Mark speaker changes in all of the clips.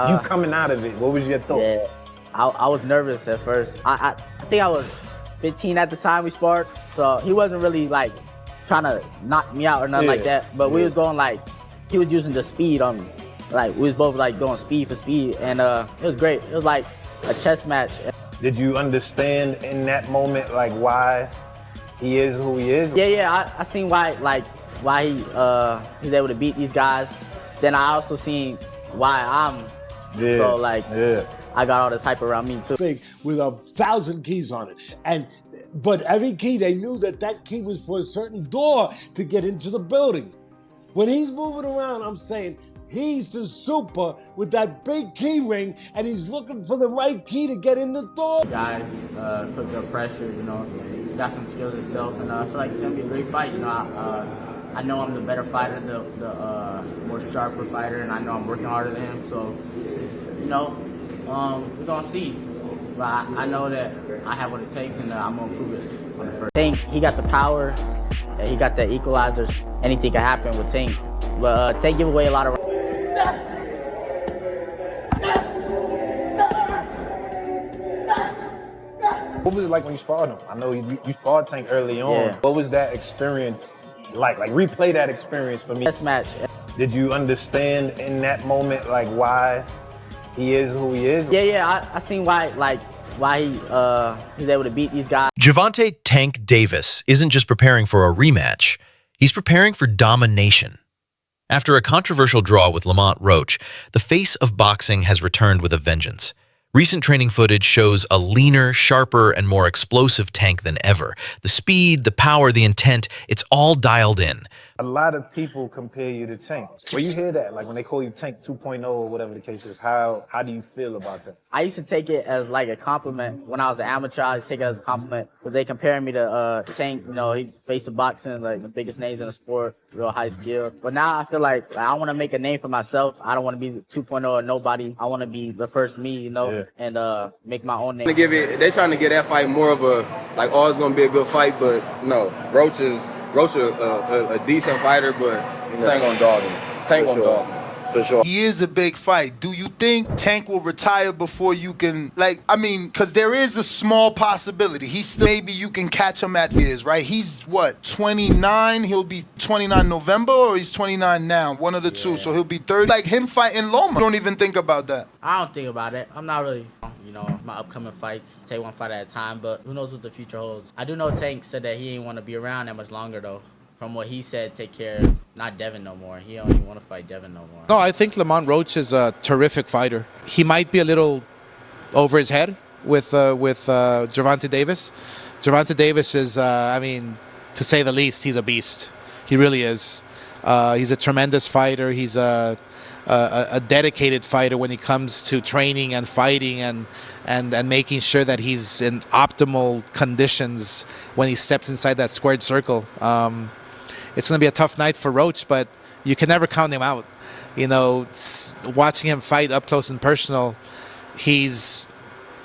Speaker 1: You coming out of it, what was your thought?
Speaker 2: Yeah, I was nervous at first. I think I was 15 at the time we sparred, so he wasn't really like trying to knock me out or nothing like that. But we was going like, he was using the speed on me. Like we was both like going speed for speed, and it was great. It was like a chess match.
Speaker 1: Did you understand in that moment like why he is who he is?
Speaker 2: Yeah, I seen why he's able to beat these guys. Then I also seen why I'm so like I got all this hype around me too.
Speaker 3: With 1,000 keys on it, but every key they knew that key was for a certain door to get into the building. When he's moving around, I'm saying he's the super with that big key ring, and he's looking for the right key to get in the door.
Speaker 2: Guy put the pressure, you know, got some skills himself, and I feel like it's gonna be a great fight. You know, I know I'm the better fighter, the more sharper fighter, and I know I'm working harder than him. So, you know, we're gonna see. But I know that I have what it takes, and I'm gonna prove it on the first. Tank, he got the power, and he got the equalizers. Anything can happen with Tank, but Tank give away a lot of.
Speaker 1: What was it like when you sparred him? I know you sparred Tank early on.
Speaker 2: Yeah.
Speaker 1: What was that experience like? Like replay that experience for me.
Speaker 2: Chess match.
Speaker 1: Did you understand in that moment like why he is who he is?
Speaker 2: Yeah, I seen why he's able to beat these guys.
Speaker 4: Gervonta "Tank" Davis isn't just preparing for a rematch, he's preparing for domination. After a controversial draw with Lamont Roach, the face of boxing has returned with a vengeance. Recent training footage shows a leaner, sharper, and more explosive Tank than ever. The speed, the power, the intent, it's all dialed in.
Speaker 1: A lot of people compare you to Tank. When you hear that, like when they call you Tank 2.0 or whatever the case is, how do you feel about that?
Speaker 2: I used to take it as like a compliment. When I was an amateur, I used to take it as a compliment. But they comparing me to Tank, you know, he faced the boxing, like the biggest names in the sport, real high skill. But now I feel like I want to make a name for myself. I don't want to be 2.0 or nobody. I want to be the first me, you know, and make my own name.
Speaker 5: They're trying to get that fight more of a, like, oh, it's going to be a good fight, but no, Roach is a decent fighter, but Tank gonna dog him. Tank gonna dog him.
Speaker 1: For sure.
Speaker 6: He is a big fight. Do you think Tank will retire before you can, like, I mean, because there is a small possibility. He's still, maybe you can catch him at his, right? He's what, 29? He'll be 29 November, or he's 29 now? One of the two, so he'll be 30. Like him fighting Loma. Don't even think about that.
Speaker 2: I don't think about it. I'm not really, you know, my upcoming fights, take one fight at a time, but who knows what the future holds. I do know Tank said that he ain't want to be around that much longer, though. From what he said, take care of not Devin no more. He don't even want to fight Devin no more.
Speaker 7: No, I think Lamont Roach is a terrific fighter. He might be a little over his head with Gervonta Davis. Gervonta Davis is, I mean, to say the least, he's a beast. He really is. He's a tremendous fighter. He's a dedicated fighter when it comes to training and fighting and making sure that he's in optimal conditions when he steps inside that squared circle. It's going to be a tough night for Roach, but you can never count him out. You know, watching him fight up close and personal, he's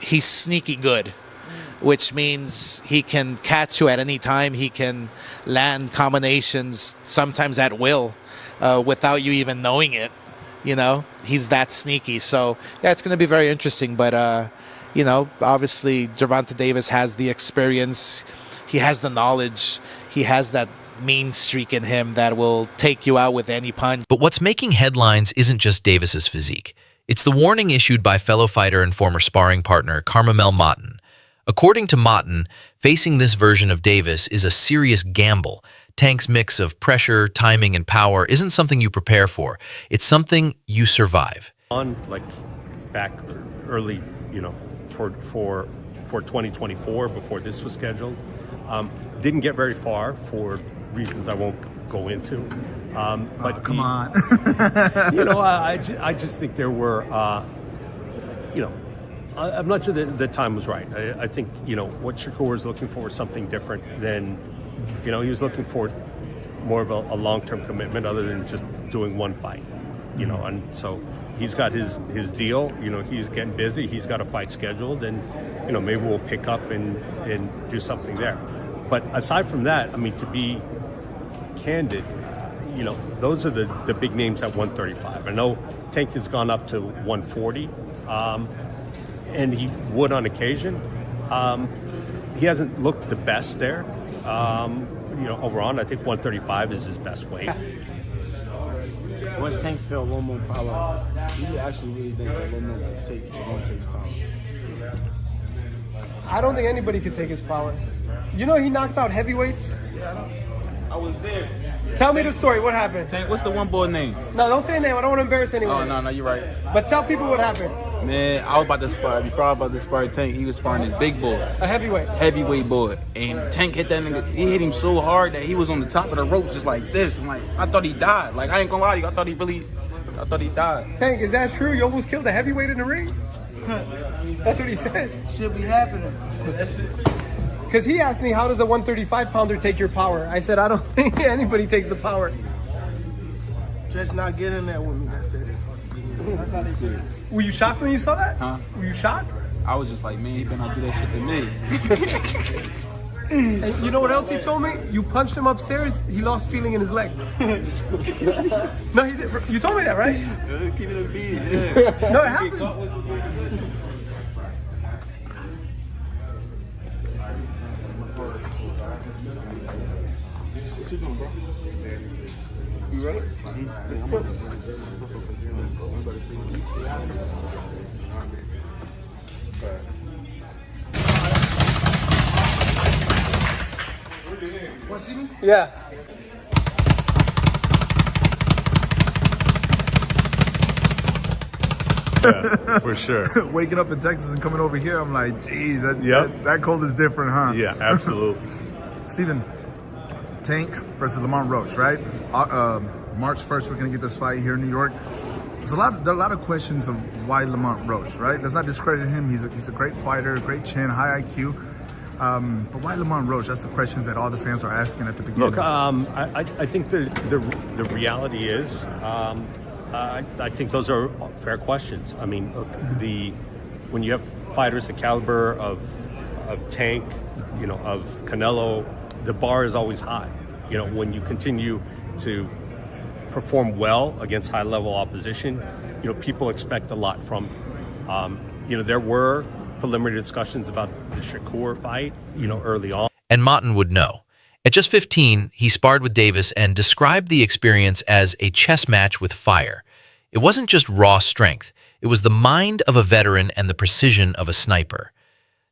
Speaker 7: sneaky good, which means he can catch you at any time. He can land combinations, sometimes at will, without you even knowing it. You know, he's that sneaky. So, yeah, it's going to be very interesting. But, you know, obviously Gervonta Davis has the experience. He has the knowledge. He has that mean streak in him that will take you out with any punch.
Speaker 4: But what's making headlines isn't just Davis's physique. It's the warning issued by fellow fighter and former sparring partner Curmel Moton. According to Moton, facing this version of Davis is a serious gamble. Tank's mix of pressure, timing, and power isn't something you prepare for. It's something you survive.
Speaker 8: Like back early, you know, for 2024, before this was scheduled, didn't get very far for reasons I won't go into. But
Speaker 9: come on.
Speaker 8: You know, I just think there were, you know, I'm not sure that the time was right. I think, you know, what Shakur was looking for was something different than, you know, he was looking for more of a long-term commitment other than just doing one fight, you know, and so he's got his deal, you know, he's getting busy, he's got a fight scheduled, and, you know, maybe we'll pick up and do something there. But aside from that, I mean, to be candid, you know, those are the big names at 135. I know Tank has gone up to 140, and he would on occasion. He hasn't looked the best there. Overall, I think 135 is his best weight.
Speaker 9: Once Tank felt a little more power, you actually really think that Lamont could take Gervonta's power?
Speaker 10: I don't think anybody could take his power. You know he knocked out heavyweights?
Speaker 9: I was there.
Speaker 10: Tell me the story. What happened?
Speaker 9: Tank, what's the one boy name?
Speaker 10: No, don't say a name. I don't want to embarrass anyone.
Speaker 9: Oh, no, you're right.
Speaker 10: But tell people what happened.
Speaker 9: Man, I was about to spar. Before I was about to spar Tank, he was sparring this big boy.
Speaker 10: A
Speaker 9: heavyweight boy. And Tank hit that nigga. He hit him so hard that he was on the top of the rope just like this. I'm like, I thought he died. Like, I ain't gonna lie to you. I thought he died.
Speaker 10: Tank, is that true? You almost killed a heavyweight in the ring? That's what he said.
Speaker 11: Should be happening.
Speaker 10: Because he asked me, how does a 135-pounder take your power? I said, I don't think anybody takes the power.
Speaker 11: Just not get in there with me. That's it. That's how they do it.
Speaker 10: Were you shocked when you saw that?
Speaker 9: Huh?
Speaker 10: Were you shocked?
Speaker 9: I was just like, man, he better not do that shit to me.
Speaker 10: And you know what else he told me? You punched him upstairs, he lost feeling in his leg. No, he did. You told me that, right?
Speaker 9: Keep it a beat, yeah.
Speaker 10: No, it happened.
Speaker 9: You ready?
Speaker 11: Want to see me?
Speaker 10: Yeah.
Speaker 8: Yeah, for sure.
Speaker 12: Waking up in Texas and coming over here, I'm like, geez, that cold is different, huh?
Speaker 8: Yeah, absolutely.
Speaker 12: Steven, Tank versus Lamont Roach, right? March 1st, we're gonna get this fight here in New York. There are a lot of questions of why Lamont Roach, right? Let's not discredit him. He's a great fighter, great chin, high IQ. But why Lamont Roach? That's the questions that all the fans are asking at the beginning.
Speaker 8: Look, I think the reality is, I think those are fair questions. I mean, look, when you have fighters the caliber of Tank, of Canelo, the bar is always high. When you continue to perform well against high-level opposition, people expect a lot from you. There were preliminary discussions about the Shakur fight, early on.
Speaker 4: And Moton would know. At just 15, he sparred with Davis and described the experience as a chess match with fire. It wasn't just raw strength. It was the mind of a veteran and the precision of a sniper.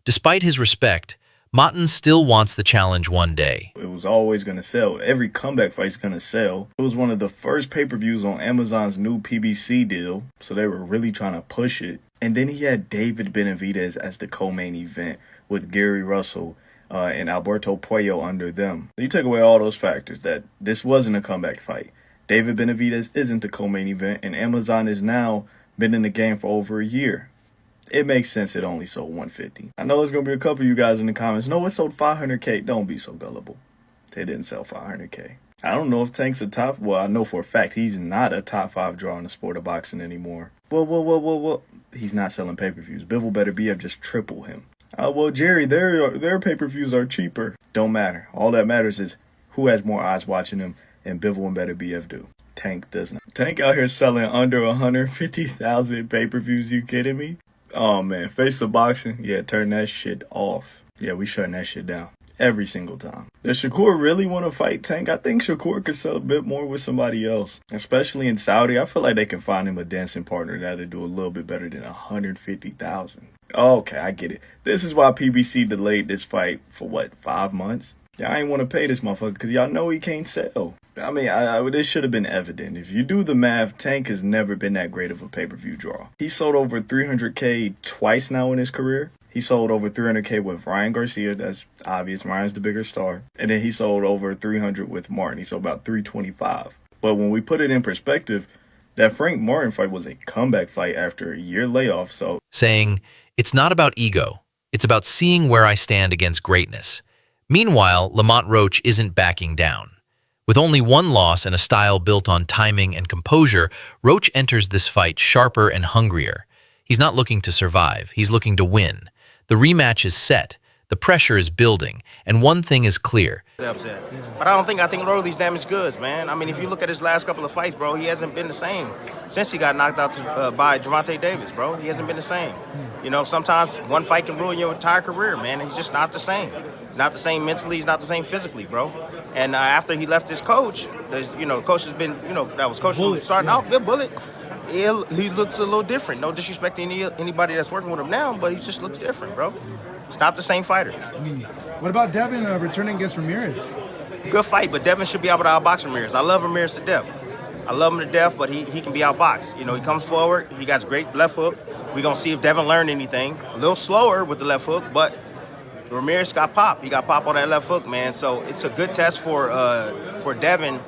Speaker 4: Despite his respect, Moton still wants the challenge one day.
Speaker 13: It was always going to sell. Every comeback fight's going to sell. It was one of the first pay-per-views on Amazon's new PBC deal, so they were really trying to push it. And then he had David Benavidez as the co-main event with Gary Russell and Alberto Puello under them. You take away all those factors that this wasn't a comeback fight. David Benavidez isn't the co-main event, and Amazon has now been in the game for over a year. It makes sense it only sold 150. I know there's going to be a couple of you guys in the comments. No, it sold 500K. Don't be so gullible. They didn't sell 500K. I don't know if Tank's a top... Well, I know for a fact he's not a top 5 draw in the sport of boxing anymore. Well. He's not selling pay-per-views. Bivol better be just triple him. Well, Jerry, their pay-per-views are cheaper. Don't matter. All that matters is who has more eyes watching him, and Bivol and Better BF do. Tank does not. Tank out here selling under 150,000 pay-per-views. You kidding me? Oh, man. Face of boxing. Yeah, turn that shit off. Yeah, we shutting that shit down. Every single time. Does Shakur really want to fight Tank? I think Shakur could sell a bit more with somebody else. Especially in Saudi. I feel like they can find him a dancing partner that'll do a little bit better than 150,000. Okay, I get it. This is why PBC delayed this fight for, 5 months? Y'all ain't want to pay this motherfucker because y'all know he can't sell. I mean, this should have been evident. If you do the math, Tank has never been that great of a pay-per-view draw. He sold over 300K twice now in his career. He sold over 300K with Ryan Garcia. That's obvious. Ryan's the bigger star. And then he sold over 300 with Martin. He sold about 325. But when we put it in perspective, that Frank Martin fight was a comeback fight after a year layoff. So
Speaker 4: saying, it's not about ego. It's about seeing where I stand against greatness. Meanwhile, Lamont Roach isn't backing down. With only one loss and a style built on timing and composure, Roach enters this fight sharper and hungrier. He's not looking to survive. He's looking to win. The rematch is set, the pressure is building, and one thing is clear,
Speaker 14: Upset. But I think Rolly's damaged goods, man. I mean, if you look at his last couple of fights, bro, he hasn't been the same since he got knocked out by Gervonta Davis, bro. He hasn't been the same. You know, sometimes one fight can ruin your entire career, man. He's just not the same. He's not the same mentally. He's not the same physically, bro. And after he left his coach, the coach has been, that was coaching him starting out, Bullet. He looks a little different. No disrespect to anybody that's working with him now, but he just looks different, bro. He's not the same fighter.
Speaker 15: What about Devin returning against Ramirez?
Speaker 14: Good fight, but Devin should be able to outbox Ramirez. I love Ramirez to death. I love him to death, but he can be outboxed. You know, he comes forward. He got great left hook. We're going to see if Devin learned anything. A little slower with the left hook, but Ramirez got pop. He got pop on that left hook, man. So it's a good test for Devin,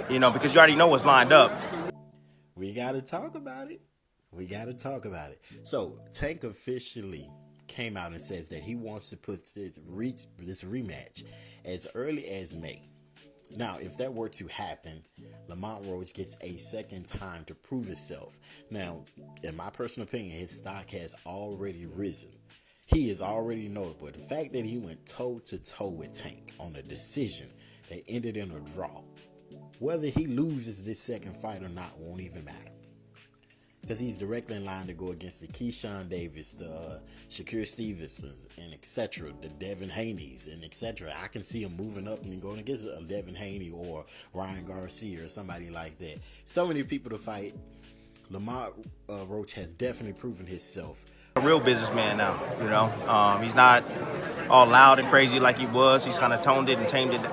Speaker 14: because you already know what's lined up.
Speaker 16: We got to talk about it. So Tank officially came out and says that he wants to put this rematch as early as May. Now, if that were to happen, Lamont Roach gets a second time to prove himself. Now, in my personal opinion, his stock has already risen. He is already notable. The fact that he went toe-to-toe with Tank on a decision that ended in a draw, whether he loses this second fight or not won't even matter. Because he's directly in line to go against the Keyshawn Davis, the Shakur Stevensons, and etc., the Devin Haney's, and etc. I can see him moving up and going against a Devin Haney or Ryan Garcia or somebody like that. So many people to fight. Lamont Roach has definitely proven himself.
Speaker 14: A real businessman now, he's not all loud and crazy like he was. He's kind of calmed it and tamed it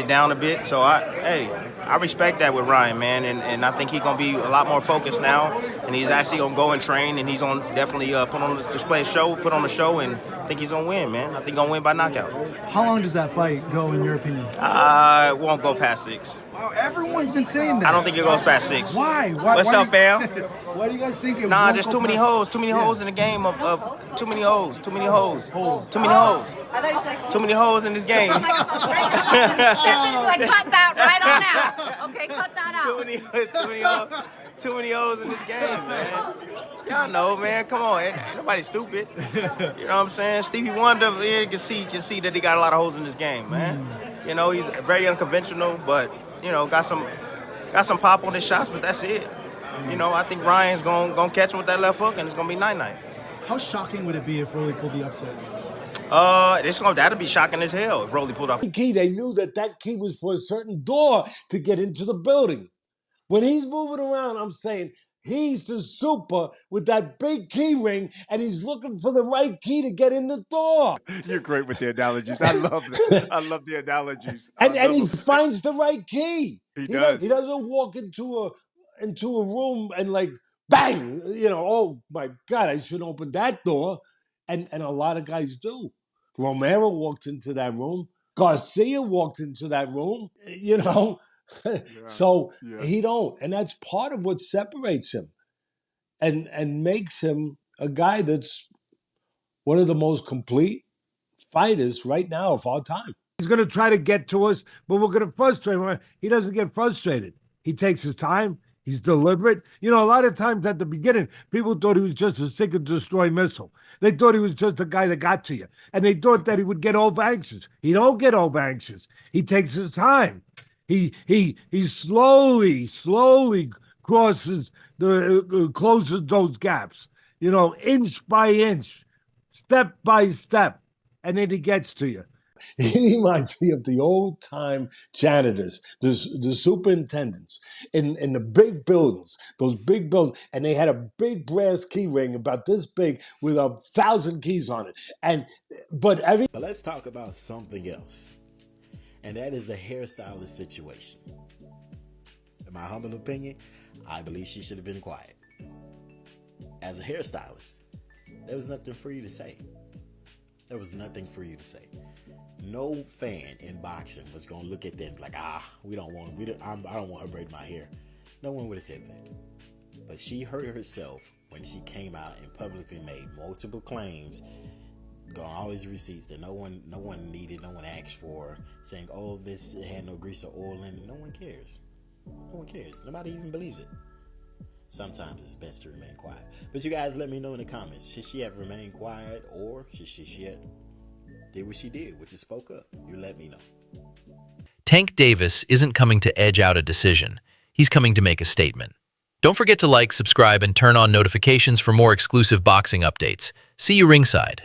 Speaker 14: down a bit. So I respect that with Ryan, man, and I think he's gonna be a lot more focused now, and he's actually gonna go and train, and he's gonna definitely put on a show, and I think he's gonna win, man. I think he's gonna win by knockout.
Speaker 15: How long does that fight go, in your opinion?
Speaker 14: It won't go past 6.
Speaker 15: Wow, everyone's been saying that.
Speaker 14: I don't think it goes past 6.
Speaker 15: Why?
Speaker 14: What's up, fam?
Speaker 15: Why do you guys think it?
Speaker 14: Nah, there's too many hoes. Too many hoes in the game of too many hoes. Too many hoes. Too many hoes. Too many hoes in this game.
Speaker 17: Cut that right on out. Okay, cut that out.
Speaker 14: Too many hoes in this game, man. Y'all know, man. Come on, ain't nobody stupid. You know what I'm saying? Stevie Wonder here can see that he got a lot of hoes in this game, man. He's very unconventional, but got some pop on his shots, but that's it. I think Ryan's gonna catch him with that left hook, and it's gonna be 9-9.
Speaker 15: How shocking would it be if Rolly pulled the upset?
Speaker 14: That'll be shocking as hell if Rolly pulled off.
Speaker 3: Key, they knew that key was for a certain door to get into the building. When he's moving around, I'm saying he's the super with that big key ring, and he's looking for the right key to get in the door.
Speaker 18: You're great with the analogies. I love that. I love the analogies.
Speaker 3: And he finds the right key.
Speaker 18: He does.
Speaker 3: He doesn't walk into a room and like bang, oh my God, I should open that door. And a lot of guys do. Romero walked into that room. Garcia walked into that room. So he don't. And that's part of what separates him and makes him a guy that's one of the most complete fighters right now of all time.
Speaker 19: He's going to try to get to us, but we're going to frustrate him. He doesn't get frustrated. He takes his time. He's deliberate. A lot of times at the beginning, people thought he was just a seek and destroy missile. They thought he was just a guy that got to you. And they thought that he would get over anxious. He don't get over anxious. He takes his time. He slowly closes those gaps, inch by inch, step by step, and then he gets to you.
Speaker 3: He reminds me of the old time janitors, the superintendents in the big buildings, those big buildings, and they had a big brass key ring about this big with 1,000 keys on it. But
Speaker 16: let's talk about something else, and that is the hairstylist situation. In my humble opinion, I believe she should have been quiet. As a hairstylist, there was nothing for you to say. No fan in boxing was gonna look at them like, I don't want her to braid my hair. No one would have said that. But she hurt herself when she came out and publicly made multiple claims, got all these receipts that no one needed, no one asked for, saying, oh, this had no grease or oil in it. No one cares. Nobody even believes it. Sometimes it's best to remain quiet. But you guys let me know in the comments, should she have remained quiet, or should she have did what she did, which is spoke up. You let me know.
Speaker 4: Tank Davis isn't coming to edge out a decision. He's coming to make a statement. Don't forget to like, subscribe, and turn on notifications for more exclusive boxing updates. See you ringside.